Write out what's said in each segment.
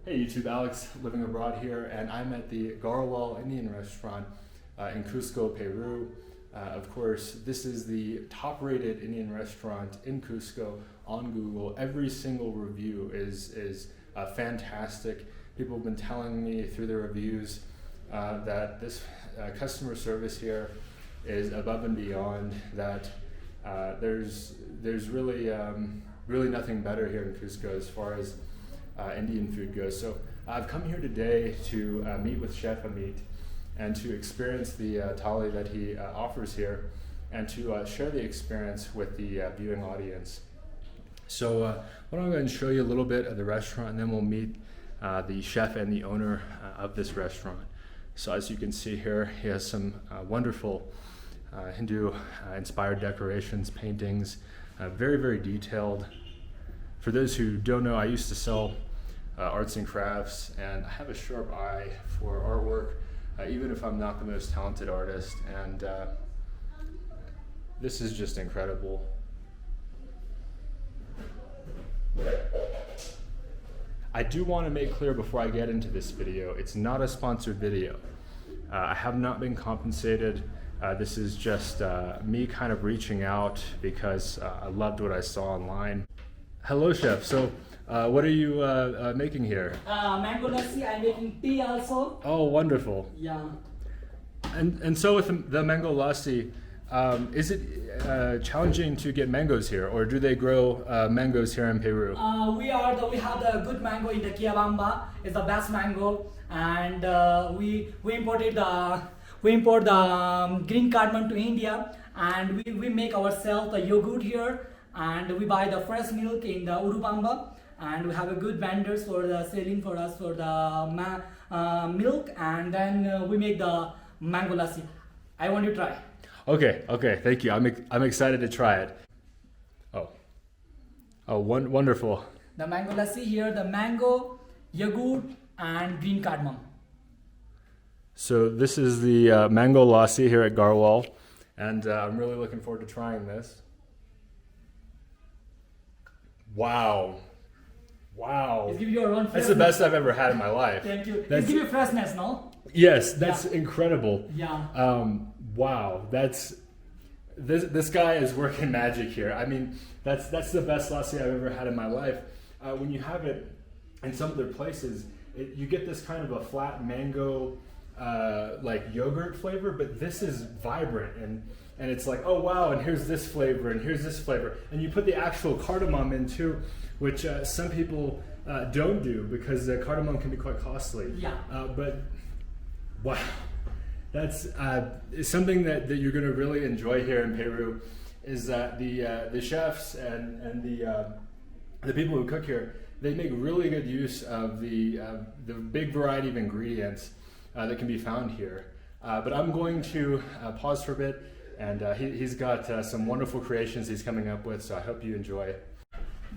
Hey YouTube, Alex living abroad here, and I'm at the Garwal Indian restaurant in Cusco, Peru. Of course, this is the top-rated Indian restaurant in Cusco on Google. Every single review is fantastic. People have been telling me through their reviews that this customer service here is above and beyond. That there's really nothing better here in Cusco as far as Indian food goes. So I've come here today to meet with Chef Amit and to experience the thali that he offers here and to share the experience with the viewing audience. So why don't I go ahead and show you a little bit of the restaurant, and then we'll meet the chef and the owner of this restaurant. So as you can see here, he has some wonderful Hindu inspired decorations, paintings, very, very detailed. For those who don't know, I used to sell arts and crafts, and I have a sharp eye for artwork, even if I'm not the most talented artist, and this is just incredible. I do want to make clear before I get into this video, it's not a sponsored video. I have not been compensated. This is just me kind of reaching out because I loved what I saw online. Hello, Chef. So, what are you making here? Mango lassi. I'm making tea also. Oh, wonderful. Yeah. And so with the mango lassi, is it challenging to get mangoes here, or do they grow mangoes here in Peru? We have the good mango in the Kiabamba. It's the best mango, and we import the green cardamom to India, and we make ourselves the yogurt here. And we buy the fresh milk in the Urubamba, and we have a good vendors for the selling for us for the milk, and then we make the mango lassi. I want to try. Okay, thank you. I'm excited to try it. Wonderful. The mango lassi here, the mango, yogurt, and green cardamom. So this is the mango lassi here at Garwal, and I'm really looking forward to trying this. Wow. It's give you your own freshness. That's the best I've ever had in my life. Thank you. It's give you freshness, no? Yes, that's incredible. Yeah. Wow, this guy is working magic here. I mean, that's the best lassi I've ever had in my life. When you have it in some other places, you get this kind of a flat mango like yogurt flavor, but this is vibrant and it's like, oh wow, and here's this flavor, and here's this flavor. And you put the actual cardamom in too, which some people don't do because the cardamom can be quite costly. Yeah. But wow, that's something that you're going to really enjoy here in Peru, is that the chefs and the people who cook here, they make really good use of the big variety of ingredients that can be found here. But I'm going to pause for a bit. And he's got some wonderful creations he's coming up with, so I hope you enjoy it.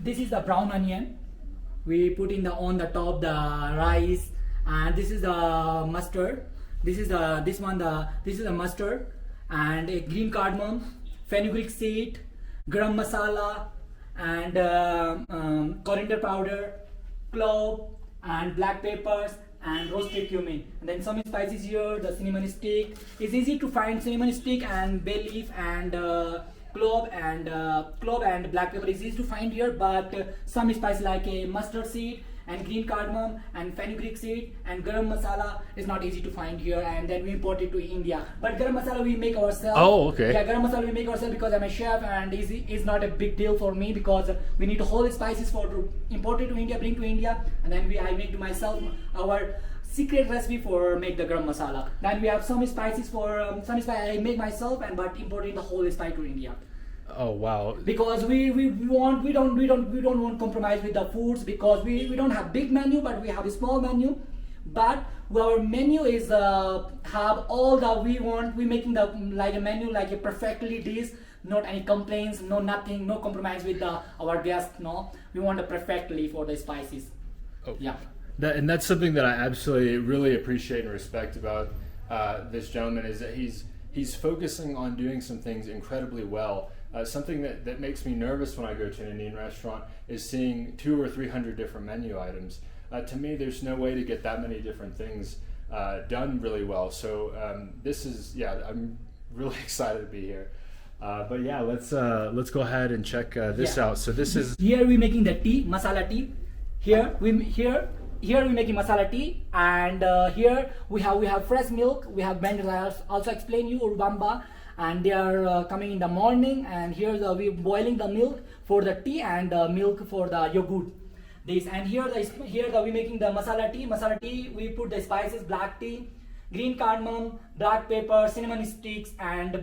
This is the brown onion. We put on the top the rice, and this is the mustard. This is the mustard, and a green cardamom, fenugreek seed, garam masala, and coriander powder, clove, and black peppers, and roasted cumin. And then some spices here, the cinnamon stick. It's easy to find cinnamon stick and bay leaf and clove and black pepper is easy to find here, but some spices like a mustard seed and green cardamom and fenugreek seed and garam masala is not easy to find here, and then we import it to India. But garam masala we make ourselves. Oh, okay. Yeah, garam masala we make ourselves because I'm a chef, and it's not a big deal for me because we need whole spices to import it to India, bring to India, and then I make to myself our secret recipe for make the garam masala. Then we have some spices I make myself, but importing the whole spice to India. Oh wow! Because we don't want compromise with the foods, because we don't have big menu, but we have a small menu. But our menu is have all that we want. We making the like a menu like a perfectly dish, not any complaints, no nothing, no compromise with our guests. No, we want it perfectly for the spices. Oh. Yeah. And that's something that I absolutely really appreciate and respect about this gentleman, is that he's focusing on doing some things incredibly well. Something that makes me nervous when I go to an Indian restaurant is seeing 200 or 300 different menu items. to me, there's no way to get that many different things done really well. So this is, I'm really excited to be here. But yeah, let's go ahead and check this out. So this is here we're making the tea, masala tea. Here we're making masala tea, and here we have fresh milk. We have blended. I also explain you Urbamba, and they are coming in the morning. And here we're boiling the milk for the tea and milk for the yogurt. This and here we're making the masala tea. Masala tea we put the spices: black tea, green cardamom, black pepper, cinnamon sticks, and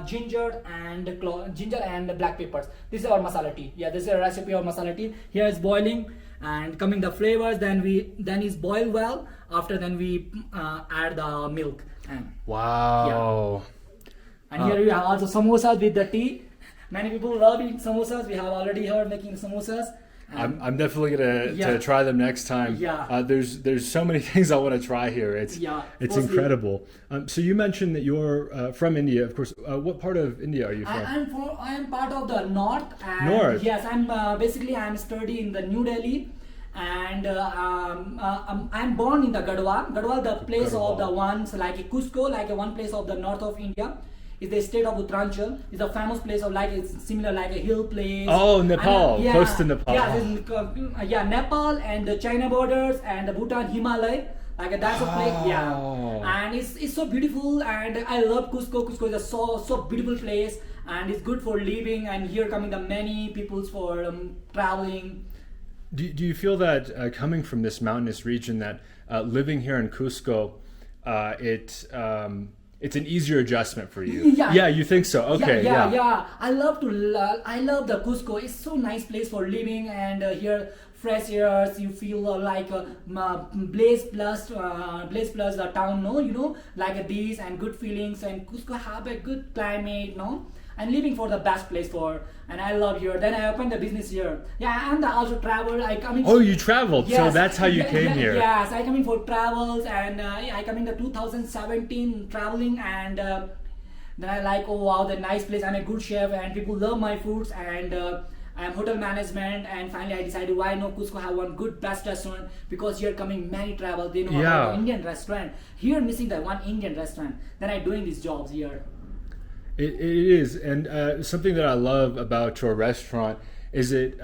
ginger and black peppers. This is our masala tea. Yeah, this is a recipe of masala tea. Here is boiling and coming the flavors. Then is boil well. After then we add the milk. And wow. Yeah. And here we have also samosas with the tea. Many people love eating samosas. We have already heard making samosas. I'm definitely gonna to try them next time. Yeah. There's so many things I want to try here. It's incredible. So you mentioned that you're from India, of course. What part of India are you from? I am part of the north. And north. Yes, I'm studying in the New Delhi, and I'm born in the Garwal. Garwal, the place of the ones like a Cusco, like a one place of the north of India. Is the state of Umanchata. It's a famous place of it's similar like a hill place. Oh, Nepal, close to Nepal. Yeah, Nepal and the China borders and the Bhutan, Himalaya. Like that's a place. Yeah, and it's so beautiful, and I love Cusco. Cusco is a so beautiful place, and it's good for living. And here coming the many peoples for traveling. Do you feel that coming from this mountainous region that living here in Cusco, it's an easier adjustment for you? Yeah, you think so? Okay, yeah. I love the Cusco. It's so nice place for living, and here fresh airs. You feel like blaze plus the town, no? You know, like this and good feelings. And Cusco have a good climate, no? And living for the best place and I love here. Then I opened the business here. Yeah, and I also travel. Oh, you traveled, yes. So that's how you came here. Yes, I come in for travels, and I come in the 2017 traveling, and then I like, oh wow, the nice place. I'm a good chef, and people love my foods, and I'm hotel management, and finally I decided why no Cusco have one good best restaurant, because here coming many travel. They know about the Indian restaurant. Here missing the one Indian restaurant. Then I doing these jobs here. It is, and something that I love about your restaurant is it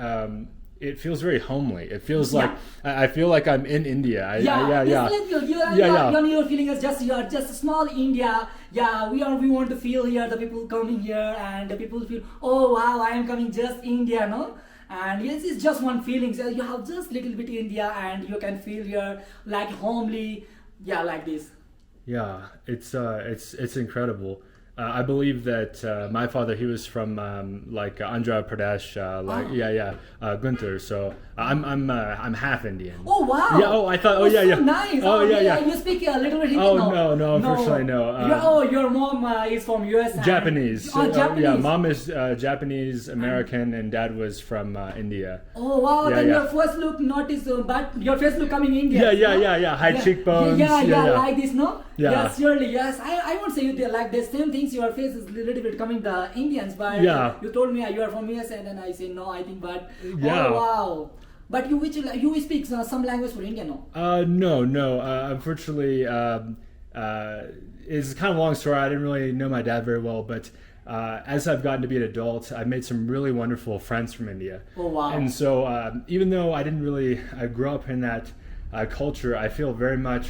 feels very homely. It feels like I feel like I'm in India. You're feeling as you're just a small India. Yeah, we want to feel here. The people coming here, and the people feel, oh wow, I am coming just India, no? And yes, it's just one feeling. So you have just little bit India, and you can feel here like homely. Yeah, like this. Yeah, it's incredible. I believe that my father, he was from Andhra Pradesh, Guntur. So I'm half Indian. Oh wow! Yeah. Oh, I thought. Oh, so nice. Oh yeah. You speak a little bit Hindi? Oh no, unfortunately no. Your mom is from US. Japanese. Japanese. Yeah, mom is Japanese American, and dad was from India. Oh wow! Then your first look but your first look coming Indian. Yeah. High cheekbones. Yeah, like this, no? Yeah. Yes, surely, yes. I won't say you like the same things. Your face is a little bit coming the Indians, but you told me you are from US, and then I say no, I think, but oh wow. But you speak some language for Indian, no? No. Unfortunately, it's kind of a long story. I didn't really know my dad very well, but as I've gotten to be an adult, I've made some really wonderful friends from India. Oh wow! And so even though I didn't really grow up in that culture, I feel very much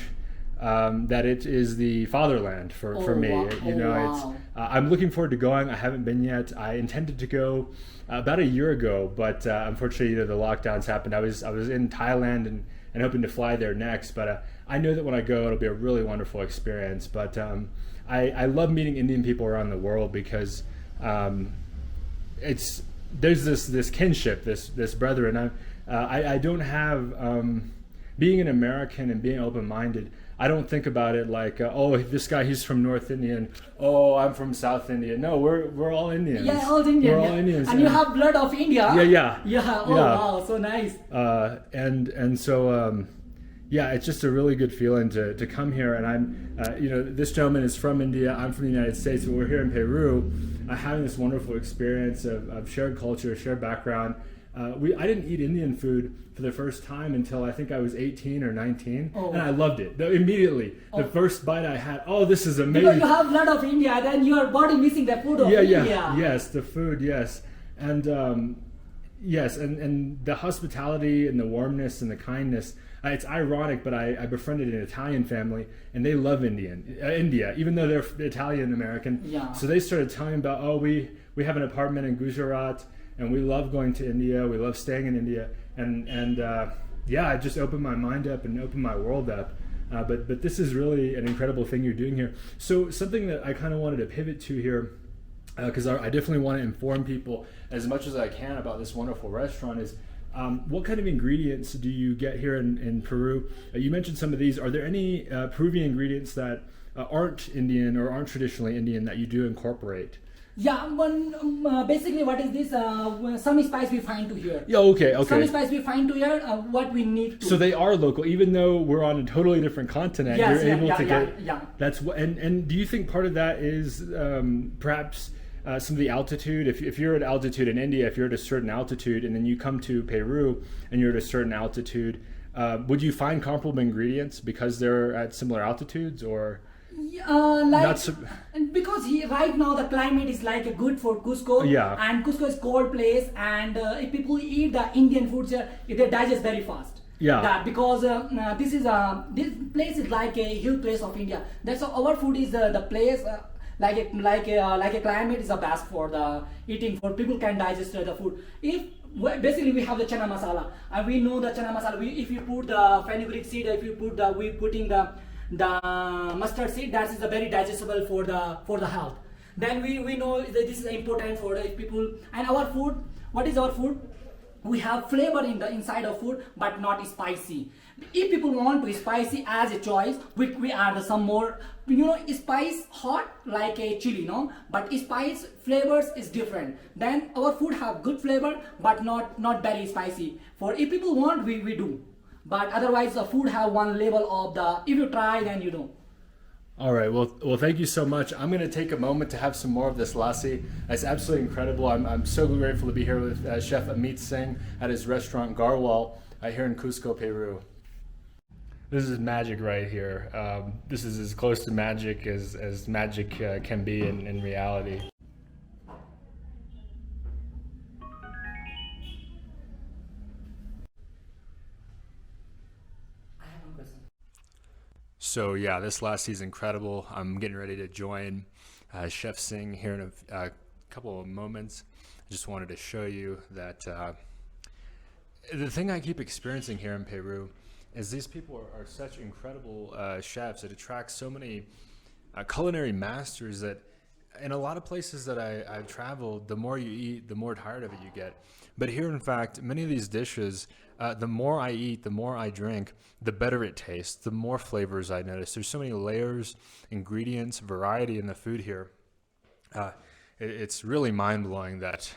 that it is the fatherland for me. Wow. I'm looking forward to going. I haven't been yet. I intended to go about a year ago, but unfortunately the lockdowns happened. I was in Thailand and hoping to fly there next, but I know that when I go it'll be a really wonderful experience. But I love meeting Indian people around the world, because there's this kinship, this brethren. I don't have being an American and being open-minded, I don't think about it like, oh, this guy, he's from North India, and oh, I'm from South India. No, we're all Indians. Yeah, all Indian. We're all Indians. And you have blood of India. Yeah. Oh, wow, so nice. And so, it's just a really good feeling to come here. And I'm, this gentleman is from India. I'm from the United States, but we're here in Peru, having this wonderful experience of shared culture, shared background. I didn't eat Indian food for the first time until I think I was 18 or 19, Oh. and I loved it. Immediately, the first bite I had, oh, this is amazing. Because you have blood of India, then your body missing the food of India. Yes, the food, yes. And yes, and the hospitality and the warmness and the kindness. It's ironic, but I befriended an Italian family, and they love India, even though they're Italian American. Yeah. So they started telling me about, we have an apartment in Gujarat, and we love going to India. We love staying in India, and yeah, it just opened my mind up and opened my world up. But this is really an incredible thing you're doing here. So something that I kind of wanted to pivot to here, because I definitely want to inform people as much as I can about this wonderful restaurant is, what kind of ingredients do you get here in Peru? You mentioned some of these. Are there any Peruvian ingredients that aren't Indian or aren't traditionally Indian that you do incorporate? Yeah, basically what is this? Some spice we find to here. Yeah, okay. Some spice we find to here, what we need to. So they are local, even though we're on a totally different continent. Yes, you're able to get. Yeah. That's what. And do you think part of that is perhaps some of the altitude? If you're at altitude in India, if you're at a certain altitude, and then you come to Peru and you're at a certain altitude, would you find comparable ingredients because they're at similar altitudes, or? Because right now the climate is like good for Cusco, and Cusco is cold place, and if people eat the Indian foods, they digest very fast. Because this place is like a huge place of India. That's why our food is the place like a climate is the best for the eating, for people can digest the food. Basically we have the chana masala, and we know the chana masala. If you put the fenugreek seed, if you putting the mustard seed, that is very digestible for the health. Then we know that this is important for the people. And our food, what is our food? We have flavor in the inside of food, but not spicy. If people want to spicy as a choice, we add some more, spice hot like a chili, no? But spice flavors is different. Then our food have good flavor, but not very spicy. For if people want, we do. But otherwise, the food have one level of the. If you try, then you know. All right. Well, thank you so much. I'm going to take a moment to have some more of this lassi. It's absolutely incredible. I'm so grateful to be here with Chef Amit Singh at his restaurant Garwal here in Cusco, Peru. This is magic right here. This is as close to magic as magic can be in reality. So yeah, this lassi is incredible. I'm getting ready to join Chef Singh here in a couple of moments. I just wanted to show you that the thing I keep experiencing here in Peru is these people are such incredible chefs. It attracts so many culinary masters that in a lot of places that I've traveled, the more you eat, the more tired of it you get. But here, in fact, many of these dishes, the more I eat, the more I drink, the better it tastes, the more flavors I notice. There's so many layers, ingredients, variety in the food here. It's really mind-blowing that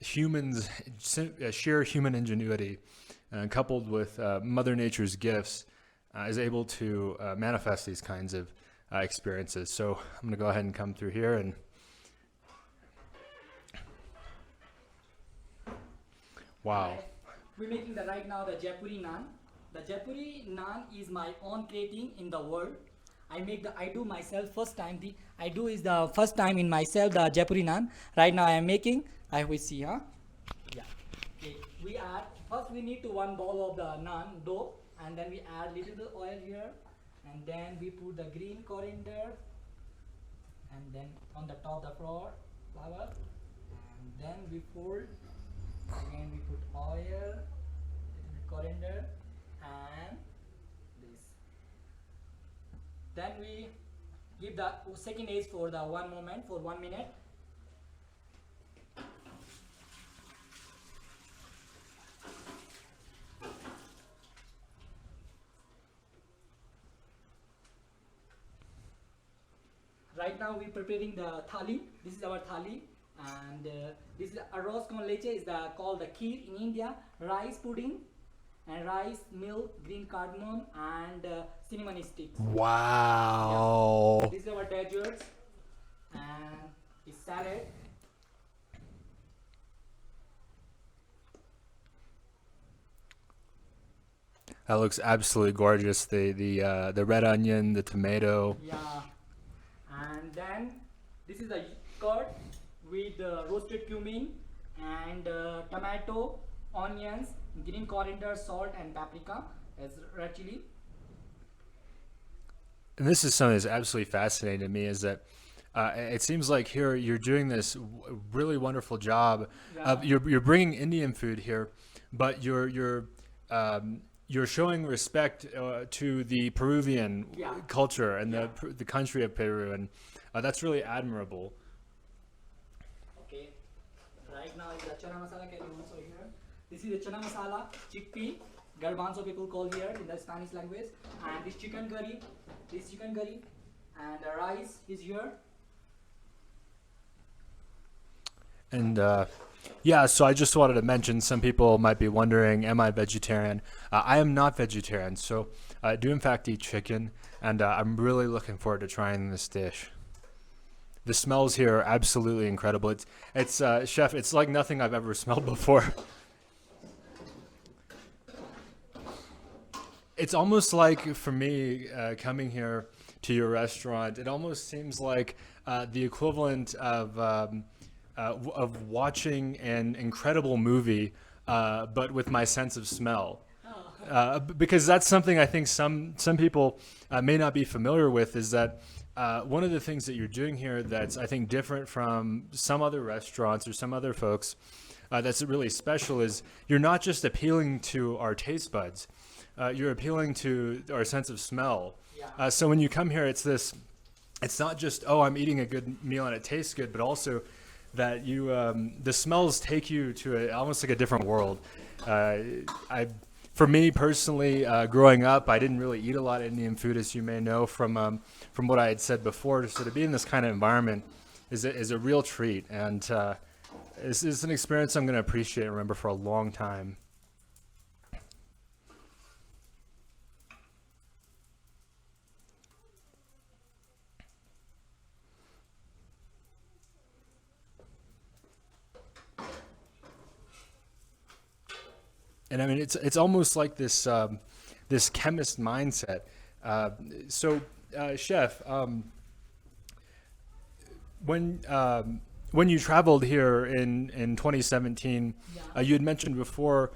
humans, sheer human ingenuity, coupled with Mother Nature's gifts, is able to manifest these kinds of experiences. So I'm going to go ahead and come through here and wow. We're making right now the Jaipuri naan. The Jaipuri naan is my own creating in the world. I do myself first time. I do is the first time in myself the Jaipuri naan. Right now I am making. I will see, huh? Yeah. Okay. First we need to 1 bowl of the naan dough, and then we add little bit oil here, and then we put the green coriander, and then on the top the flower, and then we fold. Again we put oil, little bit coriander, and this. Then we give the second age for the 1 moment, for 1 minute. Right now we preparing the thali. This is our thali, and this is arroz con leche, is called the kheer in India. Rice pudding, and rice, milk, green cardamom, and cinnamon sticks. Wow. Yeah. This is our desserts, and it's salad. That looks absolutely gorgeous. The red onion, the tomato. Yeah, and then this is the curd with roasted cumin and tomato, onions, green coriander, salt, and paprika as red chili. And this is something that's absolutely fascinating to me is that it seems like here you're doing this really wonderful job of Yeah, you're bringing Indian food here, but you're showing respect to the Peruvian yeah, culture and yeah. the country of Peru, and that's really admirable. Okay. Right now is the chana masala can you also hear. This is the chana masala, chickpea, garbanzo people call here in the Spanish language, and this chicken curry, and the rice is here. And yeah, so I just wanted to mention some people might be wondering, am I vegetarian? I am not vegetarian, so I do in fact eat chicken, and I'm really looking forward to trying this dish. The smells here are absolutely incredible. It's chef, it's like nothing I've ever smelled before. It's almost like for me coming here to your restaurant, it almost seems like the equivalent of watching an incredible movie, but with my sense of smell. Because that's something I think some people may not be familiar with is that one of the things that you're doing here that's I think different from some other restaurants or some other folks that's really special is you're not just appealing to our taste buds, you're appealing to our sense of smell. Yeah. So when you come here, it's not just, oh, I'm eating a good meal and it tastes good, but also that you the smells take you to almost like a different world. For me personally, growing up, I didn't really eat a lot of Indian food, as you may know from what I had said before. So to be in this kind of environment is a real treat, and it's an experience I'm going to appreciate and remember for a long time. And I mean, it's almost like this chemist mindset. Uh, Chef, when you traveled here in 2017, Yeah. you had mentioned before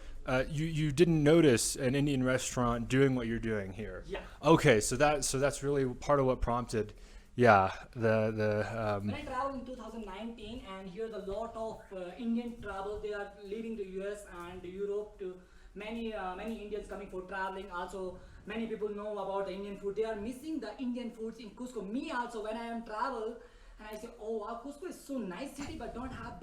you didn't notice an Indian restaurant doing what you're doing here. Yeah. Okay, so that's really part of what prompted, yeah, When I traveled in 2019, and here's a lot of Indian travel. They are leaving the US and Europe to many Indians coming for traveling. Also, many people know about the Indian food. They are missing the Indian foods in Cusco. Me also, when I am travel, and I say, oh wow, Cusco is so nice city, but don't have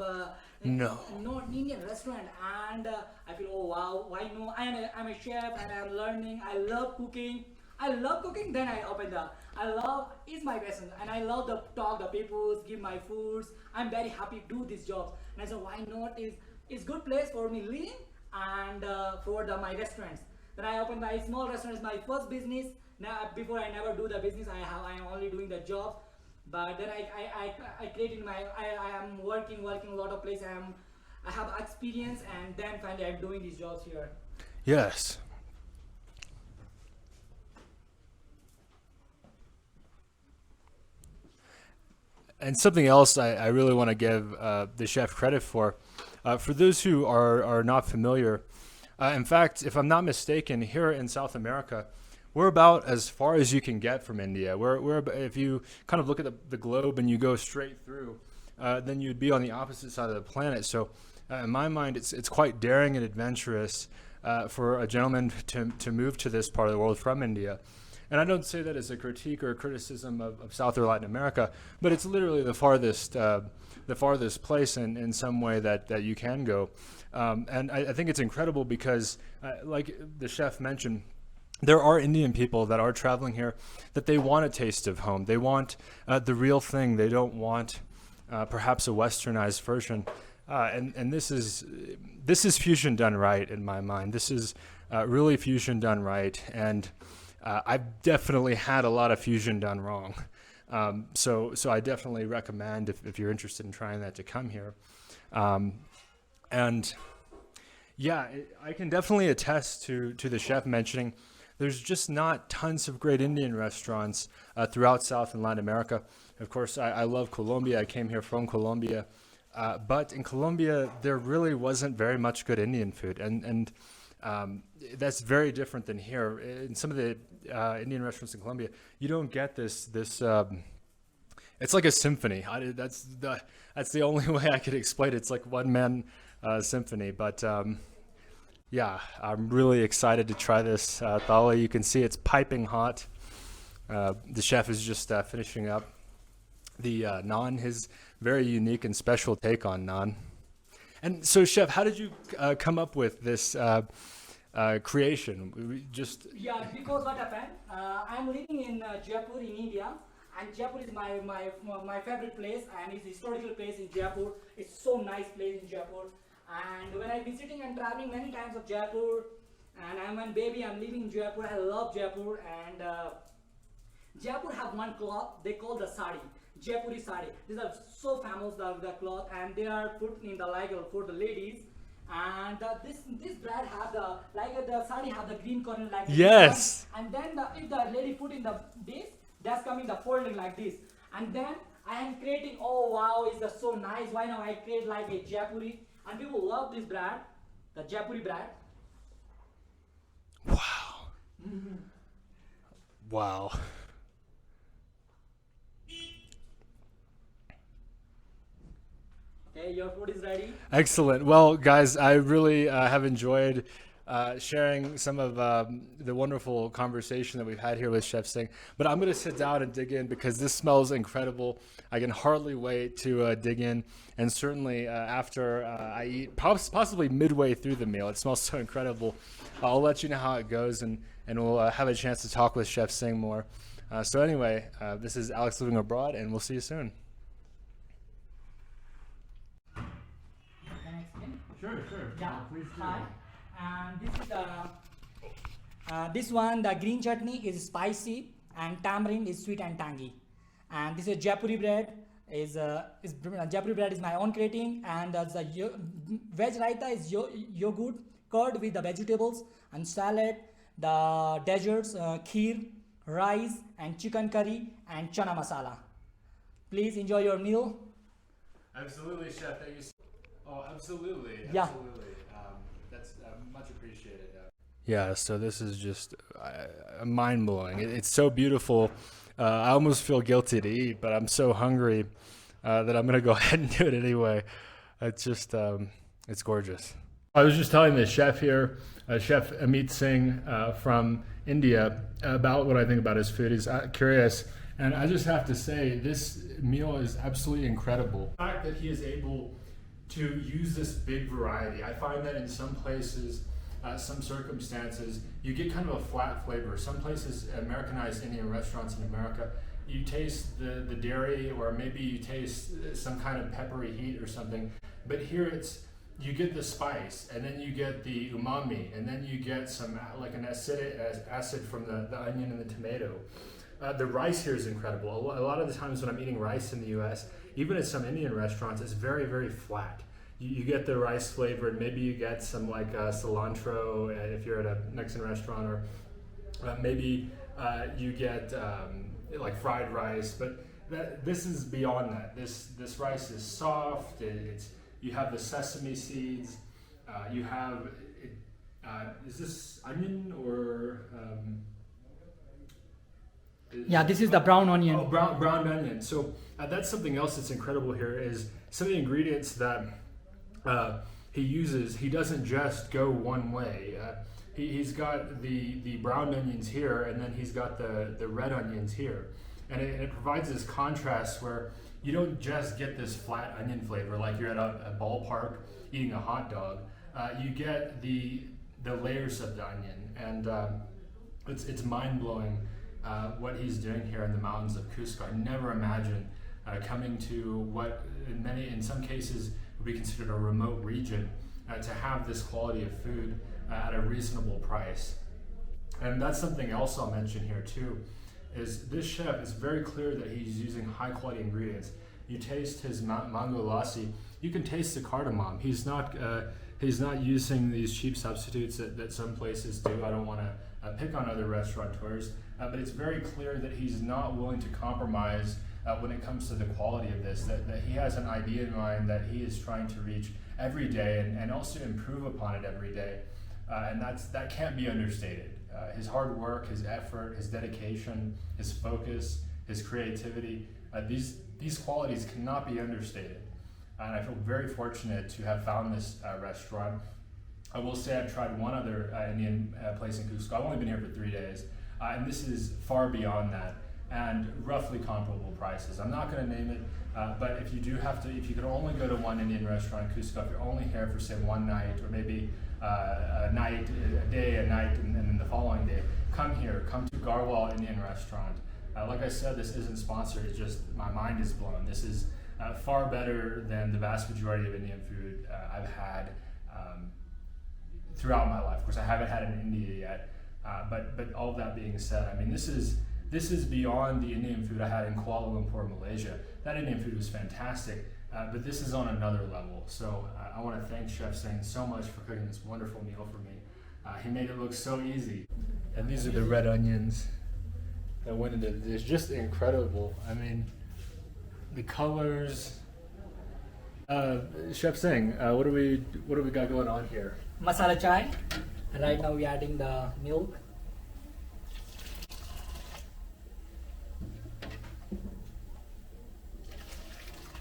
No. no Indian restaurant. And I feel, oh wow, why no? I'm a chef and I'm learning. I love cooking. I love cooking. Then I open the. I love is my passion, and I love the talk the people give my foods. I'm very happy to do this job, and I said why not is good place for me living and for my restaurants. Then I opened my small restaurant. It's my first business. Now before I never do the business. I am only doing the job. But then I created I am working a lot of places. I have experience, and then finally I'm doing these jobs here. Yes. And something else I really want to give the chef credit for those who are not familiar. In fact, if I'm not mistaken, here in South America, we're about as far as you can get from India. If you kind of look at the globe and you go straight through, then you'd be on the opposite side of the planet. So, in my mind, it's quite daring and adventurous for a gentleman to move to this part of the world from India. And I don't say that as a critique or a criticism of South or Latin America, but it's literally the farthest place in some way that you can go. And I think it's incredible because, like the chef mentioned, there are Indian people that are traveling here that they want a taste of home. They want the real thing. They don't want perhaps a westernized version. And this is fusion done right in my mind. This is really fusion done right. And I've definitely had a lot of fusion done wrong. So I definitely recommend if you're interested in trying that to come here. And Yeah, I can definitely attest to the chef mentioning there's just not tons of great Indian restaurants throughout South and Latin America. Of course, I love Colombia. I came here from Colombia. But in Colombia, there really wasn't very much good Indian food. And that's very different than here. In some of the Indian restaurants in Colombia, you don't get this. It's like a symphony. That's the only way I could explain it. It's like one man symphony. But yeah, I'm really excited to try this thali. You can see it's piping hot. The chef is just finishing up the naan, his very unique and special take on naan. And so, chef, how did you come up with this creation? Yeah, because what happened? I'm living in Jaipur in India, and Jaipur is my favorite place, and it's historical place in Jaipur. It's so nice place in Jaipur. And when I'm visiting and traveling many times of Jaipur, and I'm a baby, I'm living in Jaipur. I love Jaipur, and Jaipur have one cloth they call the sari, Jaipuri sari. These are so famous the cloth, and they are put in the like for the ladies. And this brand have the sari have the green color like Yes. and then if the lady put in the this, that's coming the folding like this, and then I am creating. Oh wow, is that so nice? Why now I create like a Jaipuri, and people love this brand, the Jaipuri brand. Wow. Wow. Okay, your food is ready. Excellent. Well, guys, I really have enjoyed sharing some of the wonderful conversation that we've had here with Chef Singh. But I'm going to sit down and dig in because this smells incredible. I can hardly wait to dig in. And certainly after I eat, possibly midway through the meal, it smells so incredible. I'll let you know how it goes, and we'll have a chance to talk with Chef Singh more. So anyway, this is Alex living abroad, and we'll see you soon. Can I explain? Sure. Yeah. Hi. And this is this one. The green chutney is spicy, and tamarind is sweet and tangy. And this is Jaipuri bread. Jaipuri bread is my own creating, and the veg raita is yogurt curd with the vegetables and salad, the desserts, kheer, rice, and chicken curry and chana masala. Please enjoy your meal. Absolutely, Chef. Thank you. Oh, absolutely. Yeah. Absolutely. That's much appreciated. Yeah, so this is just mind-blowing. It's so beautiful. I almost feel guilty to eat, but I'm so hungry that I'm going to go ahead and do it anyway. It's just, it's gorgeous. I was just telling the chef here, Chef Amit Singh from India, about what I think about his food. He's curious. And I just have to say, this meal is absolutely incredible. The fact that he is able to use this big variety. I find that in some places, some circumstances, you get kind of a flat flavor. Some places, Americanized Indian restaurants in America, you taste the dairy, or maybe you taste some kind of peppery heat or something. But here you get the spice, and then you get the umami, and then you get some like an acid from the onion and the tomato. The rice here is incredible. A lot of the times when I'm eating rice in the U.S., even at some Indian restaurants, it's very, very flat. You get the rice flavor, and maybe you get some like cilantro if you're at a Mexican restaurant, or maybe you get like fried rice. But this is beyond that. This rice is soft. You have the sesame seeds. You have is this onion or? Yeah, this is the brown onion. Oh, brown onion. So that's something else that's incredible here is some of the ingredients that he uses. He doesn't just go one way. He's got the brown onions here, and then he's got the red onions here. And it provides this contrast where you don't just get this flat onion flavor like you're at a ballpark eating a hot dog. You get the layers of the onion, and it's mind-blowing. What he's doing here in the mountains of Cusco. I never imagined coming to what in some cases would be considered a remote region to have this quality of food at a reasonable price. And that's something else I'll mention here too, is this chef is very clear that he's using high quality ingredients. You taste his mango lassi, you can taste the cardamom. He's not, He's not using these cheap substitutes that some places do. I don't want to pick on other restaurateurs, but it's very clear that he's not willing to compromise when it comes to the quality of this, that he has an idea in mind that he is trying to reach every day and also improve upon it every day. And that can't be understated. His hard work, his effort, his dedication, his focus, his creativity, these qualities cannot be understated. And I feel very fortunate to have found this restaurant. I will say I've tried one other Indian place in Cusco. I've only been here for 3 days, and this is far beyond that, and roughly comparable prices. I'm not going to name it, but if you can only go to one Indian restaurant in Cusco, if you're only here for say one night, or maybe a night, a day, a night, and then the following day, come here, come to Garwal Indian Restaurant. Like I said, this isn't sponsored, it's just my mind is blown. This is far better than the vast majority of Indian food I've had throughout my life. Of course, I haven't had it in India yet, but all of that being said, I mean, this is beyond the Indian food I had in Kuala Lumpur, Malaysia. That Indian food was fantastic, but this is on another level. So I want to thank Chef Singh so much for cooking this wonderful meal for me. He made it look so easy. And these are the red onions that went into this. Just incredible. I mean, the colors. Chef Singh, what do we got going on here? Masala chai. Right now we're adding the milk.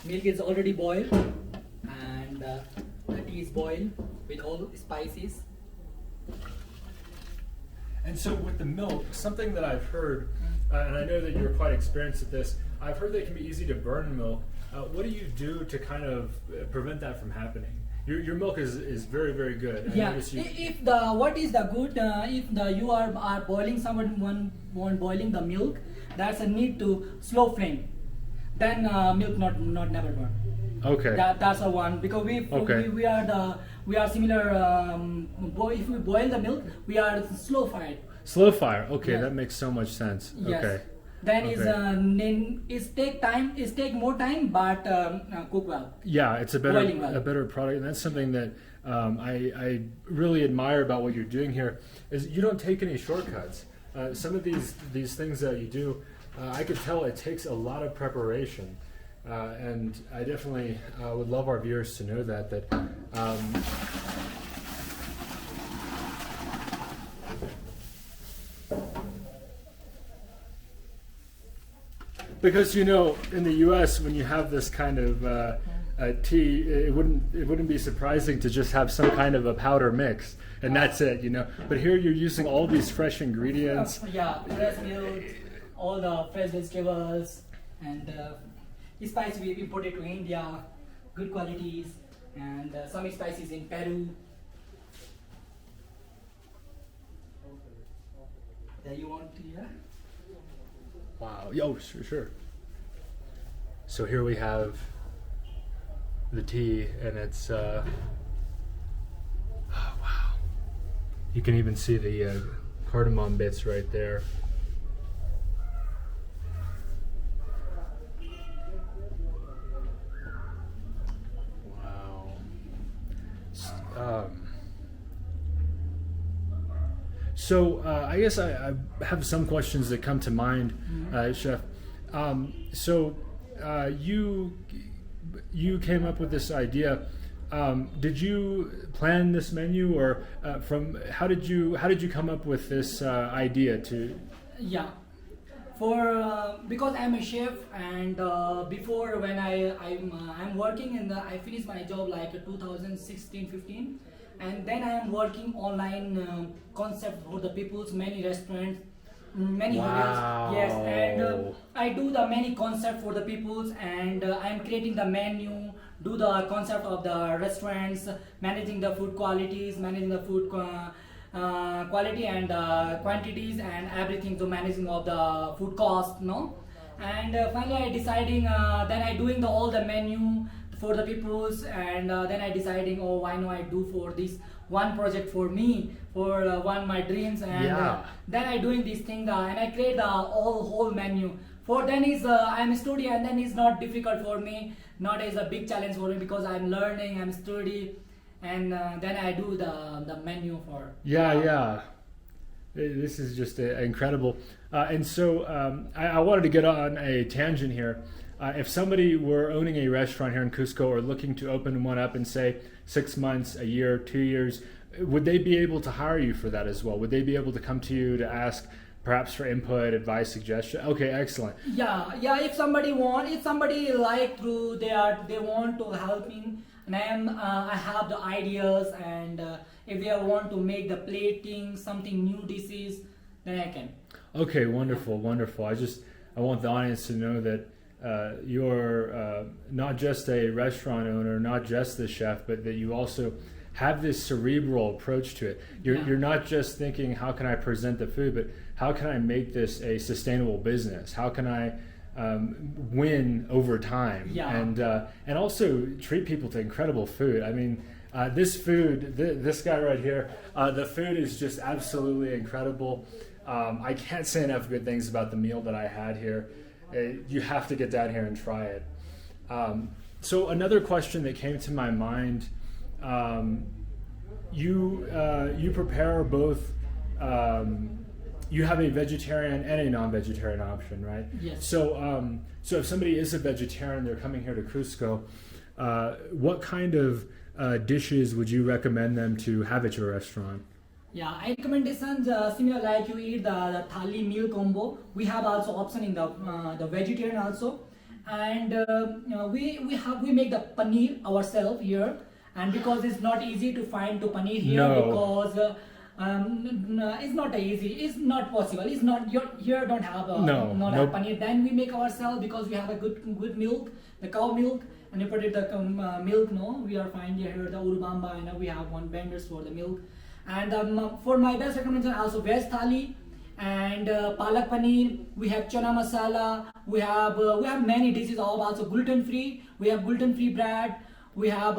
Milk is already boiled, and the tea is boiled with all spices. And so with the milk, something that I've heard, and I know that you're quite experienced at this, I've heard that it can be easy to burn milk. What do you do to kind of prevent that from happening? Your milk is very, very good. Yeah. If the what is the good? If you are boiling someone boiling the milk, that's a need to slow flame. Then milk not never burn. Okay. That's a one, because we are similar. If we boil the milk, we are slow fired. Slow fire. Okay, Yeah. that makes so much sense. Yes. Okay. Then Okay. is take time. Is take more time, but cook well. Yeah, it's Boiling well. a better product, and that's something that I really admire about what you're doing here. Is you don't take any shortcuts. Some of these things that you do, I could tell it takes a lot of preparation, and I definitely would love our viewers to know that. Because in the U.S., when you have this kind of tea, it wouldn't be surprising to just have some kind of a powder mix, and that's it, But here you're using all these fresh ingredients. Yeah, fresh milk, all the fresh vegetables, and spice we imported to India, good qualities, and some spices in Peru. That you want to hear? Wow. Oh, sure. So here we have the tea, and it's oh, wow. You can even see the cardamom bits right there. Wow. So I guess I have some questions that come to mind, Chef. So you came up with this idea. Did you plan this menu, or how did you come up with this idea to? Yeah, because I'm a chef, and before when I'm working I finished my job like 2016-15. And then I am working online concept for the people's many restaurants, many Wow. hotels. Yes, and I do the many concept for the people's, and I am creating the menu, do the concept of the restaurants, managing the food qualities, managing the food quality and quantities and everything, so managing of the food cost, And finally I deciding, then I doing all the menu for the peoples, and then I deciding, why not I do for this one project for me, for one my dreams, and then I doing this thing, and I create the whole menu. For then is I'm a student, and then it's not difficult for me, not as a big challenge for me, because I'm learning, I'm studying, and then I do the menu for. Yeah. This is just incredible. And so I wanted to get on a tangent here. If somebody were owning a restaurant here in Cusco or looking to open one up in, say, 6 months, a year, 2 years, would they be able to hire you for that as well? Would they be able to come to you to ask perhaps for input, advice, suggestion? Okay, excellent. Yeah. If somebody like through they want to help me, and I have the ideas, and if they want to make the plating something new dishes, then I can. Okay, wonderful. I want the audience to know that you're not just a restaurant owner, not just the chef, but that you also have this cerebral approach to it. You're not just thinking, how can I present the food, but how can I make this a sustainable business? How can I win over time? And also treat people to incredible food. I mean, this food, this guy right here, the food is just absolutely incredible. I can't say enough good things about the meal that I had here. You have to get down here and try it. So another question that came to my mind, you prepare both, you have a vegetarian and a non-vegetarian option, right? Yes. So if somebody is a vegetarian, they're coming here to Cusco, what kind of dishes would you recommend them to have at your restaurant? Yeah, I recommendations similar like you eat the thali meal combo. We have also option in the vegetarian also, and we make the paneer ourselves here, and because it's not easy to find the paneer here because it's not easy. It's not possible. It's not here don't have have paneer. Then we make ourselves because we have a good milk, the cow milk, and you put it the milk. No, we are finding here the Urubamba, and we have one vendors for the milk. And for my best recommendation, also veg thali and palak paneer. We have chana masala. We have many dishes also gluten free. We have gluten free bread. We have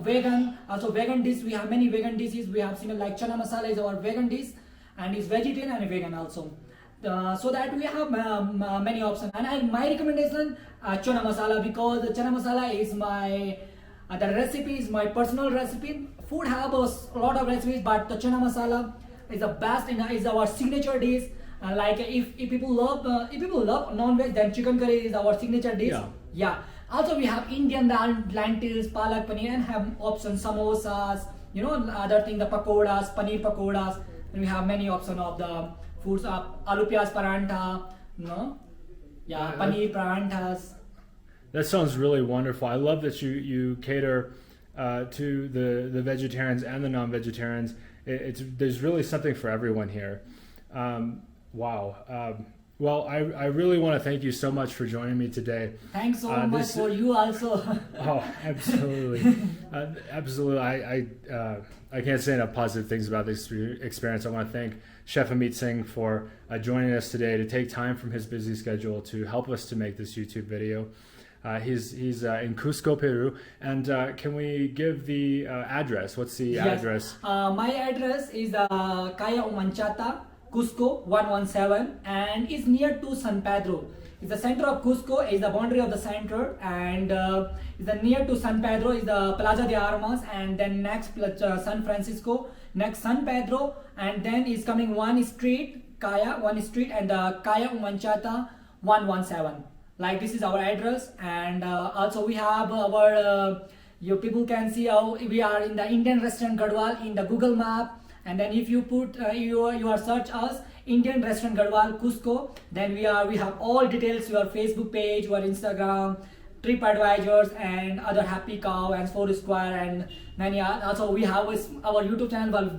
vegan, also vegan dish. We have many vegan dishes. We have similar like chana masala is our vegan dish, and it's vegetarian and vegan also. So that we have many options. And my recommendation chana masala, because the chana masala is my the recipe is my personal recipe. Food have a lot of recipes, but the chana masala is the best and is our signature dish. Like if people love non-veg, then chicken curry is our signature dish. Yeah. Also we have Indian lentils, palak paneer, and have options samosas. Other thing, the pakoras, paneer pakoras, and we have many options of the foods. Aloo piyaz parantha, paneer paranthas. That sounds really wonderful. I love that you cater to the vegetarians and the non-vegetarians. There's really something for everyone here. Wow. Well, I really want to thank you so much for joining me today. Thanks so much for you also. Oh, absolutely. Absolutely. I can't say enough positive things about this experience. I want to thank Chef Amit Singh for joining us today, to take time from his busy schedule to help us to make this YouTube video. He's in Cusco, Peru. And can we give the address? What's the address? My address is Calle Umanchata, Cusco 117, and it's near to San Pedro. It's the center of Cusco, is the boundary of the center, and is the near to San Pedro is the Plaza de Armas, and then next San Francisco, next San Pedro, and then is coming one street, and the Calle Umanchata 117. Like this is our address, and also we have our you people can see how we are in the Indian-restaurant-garhwal in the Google map. And then if you put your search us Indian-restaurant-garhwal Cusco, then we have all details, your Facebook page, your Instagram, TripAdvisors, and other Happy Cow and Foursquare, and many also we have our YouTube channel. Well,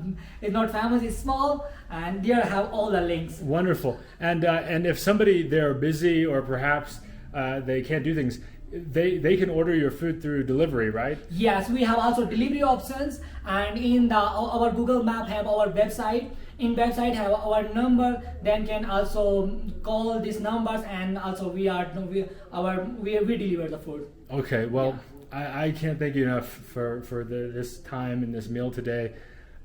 it's not famous, it's small, and there have all the links. Wonderful. And if somebody, they're busy or perhaps they can't do things, they can order your food through delivery, right? Yes, we have also delivery options, and in our Google map have our website. In website have our number, then can also call these numbers, and also we deliver the food. Okay, well, I can't thank you enough for this time and this meal today.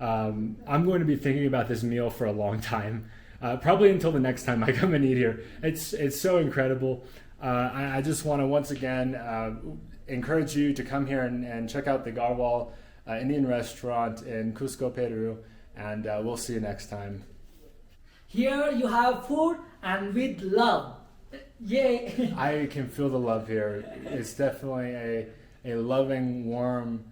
I'm going to be thinking about this meal for a long time, probably until the next time I come and eat here. It's so incredible. I just want to once again encourage you to come here and check out the Garwal Indian restaurant in Cusco, Peru, and we'll see you next time. Here you have food and with love. Yay! I can feel the love here. It's definitely a loving, warm,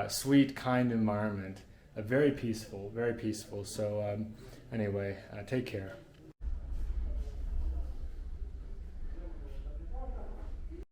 sweet, kind environment. Very peaceful, very peaceful. So anyway, take care.